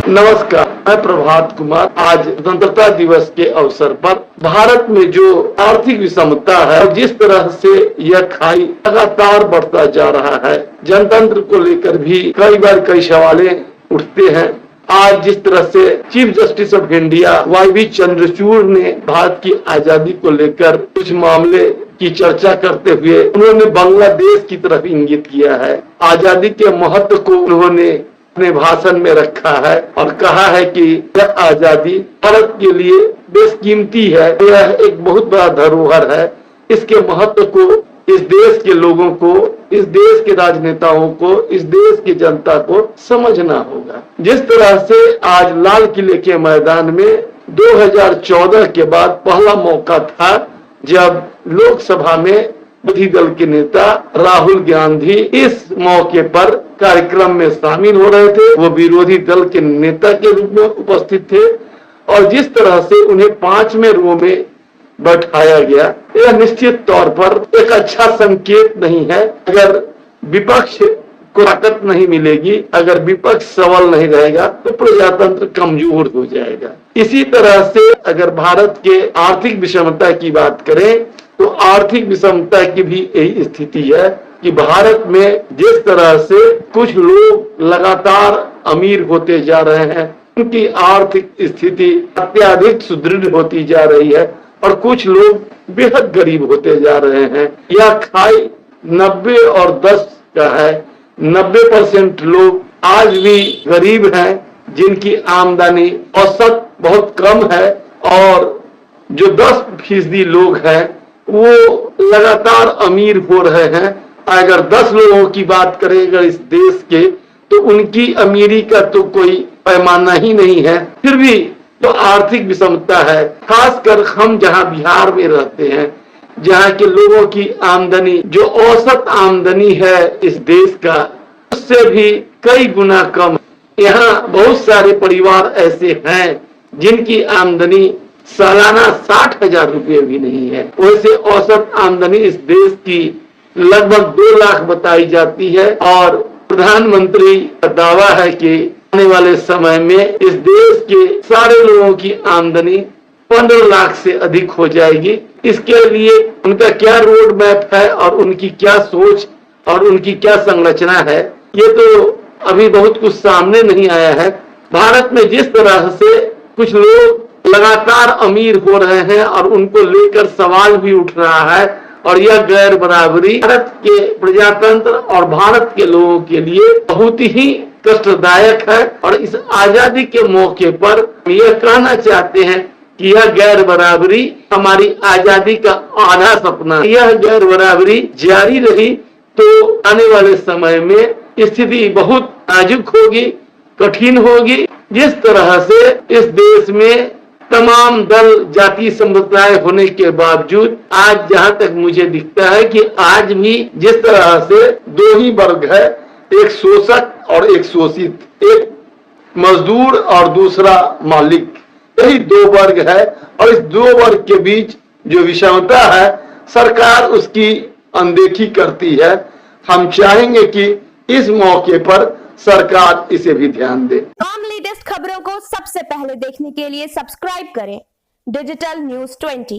नमस्कार, मैं प्रभात कुमार। आज स्वतंत्रता दिवस के अवसर पर भारत में जो आर्थिक विषमता है और जिस तरह से यह खाई लगातार बढ़ता जा रहा है, जनतंत्र को लेकर भी कई बार कई सवाल उठते हैं। आज जिस तरह से chief justice of India Y Chandrachud ने भारत की आजादी को लेकर कुछ मामले की चर्चा करते हुए उन्होंने बांग्लादेश की तरफ इंगित किया है। आजादी के महत्व को उन्होंने अपने भाषण में रखा है और कहा है कि यह आजादी भारत के लिए बेशकीमती है, यह एक बहुत बड़ा धरोहर है। इसके महत्व को इस देश के लोगों को, इस देश के राजनेताओं को, इस देश की जनता को समझना होगा। जिस तरह से आज लाल किले के मैदान में 2014 के बाद पहला मौका था जब लोकसभा में विरोधी दल के नेता राहुल गांधी इस मौके पर कार्यक्रम में शामिल हो रहे थे। वो विरोधी दल के नेता के रूप में उपस्थित थे और जिस तरह से उन्हें 5वें रो में बैठाया गया, यह निश्चित तौर पर एक अच्छा संकेत नहीं है। अगर विपक्ष को ताकत नहीं मिलेगी, अगर विपक्ष सबल नहीं रहेगा तो प्रजातंत्र कमजोर हो जाएगा। इसी तरह से अगर भारत के आर्थिक विषमता की बात करें तो आर्थिक विषमता की भी यही स्थिति है कि भारत में जिस तरह से कुछ लोग लगातार अमीर होते जा रहे हैं, उनकी आर्थिक स्थिति अत्यधिक सुदृढ़ होती जा रही है और कुछ लोग बेहद गरीब होते जा रहे हैं। यह खाई 90 और 10 का है। 90% लोग आज भी गरीब हैं जिनकी आमदनी औसत बहुत कम है और जो 10% लोग हैं वो लगातार अमीर हो रहे हैं। अगर 10 लोगों की बात करें अगर इस देश के, तो उनकी अमीरी का तो कोई पैमाना ही नहीं है। फिर भी जो आर्थिक विषमता है, खासकर हम जहां बिहार में रहते हैं, जहां के लोगों की आमदनी जो औसत आमदनी है इस देश का, उससे भी कई गुना कम है। यहाँ बहुत सारे परिवार ऐसे हैं जिनकी आमदनी सालाना 60,000 रुपये भी नहीं है। वैसे औसत आमदनी इस देश की लगभग 2 लाख बताई जाती है और प्रधानमंत्री का दावा है कि आने वाले समय में इस देश के सारे लोगों की आमदनी 15 लाख से अधिक हो जाएगी। इसके लिए उनका क्या रोड मैप है और उनकी क्या सोच और उनकी क्या संरचना है, ये तो अभी बहुत कुछ सामने नहीं आया है। भारत में जिस तरह से कुछ लोग लगातार अमीर हो रहे हैं और उनको लेकर सवाल भी उठ रहा है और यह गैर बराबरी भारत के प्रजातंत्र और भारत के लोगों के लिए बहुत ही कष्टदायक है। और इस आजादी के मौके पर हम यह कहना चाहते हैं कि यह गैर बराबरी हमारी आजादी का आधा सपना। यह गैर बराबरी जारी रही तो आने वाले समय में स्थिति बहुत नाजुक होगी, कठिन होगी। जिस तरह से इस देश में तमाम दल जाति संप्रदाय होने के बावजूद आज जहां तक मुझे दिखता है कि आज भी जिस तरह से 2 ही वर्ग है, एक शोषक और एक शोषित, एक मजदूर और दूसरा मालिक, यही 2 वर्ग है। और इस 2 वर्ग के बीच जो विषमता है, सरकार उसकी अनदेखी करती है। हम चाहेंगे कि इस मौके पर सरकार इसे भी ध्यान दे। आम लेटेस्ट खबरों को सबसे पहले देखने के लिए सब्सक्राइब करें डिजिटल न्यूज 20।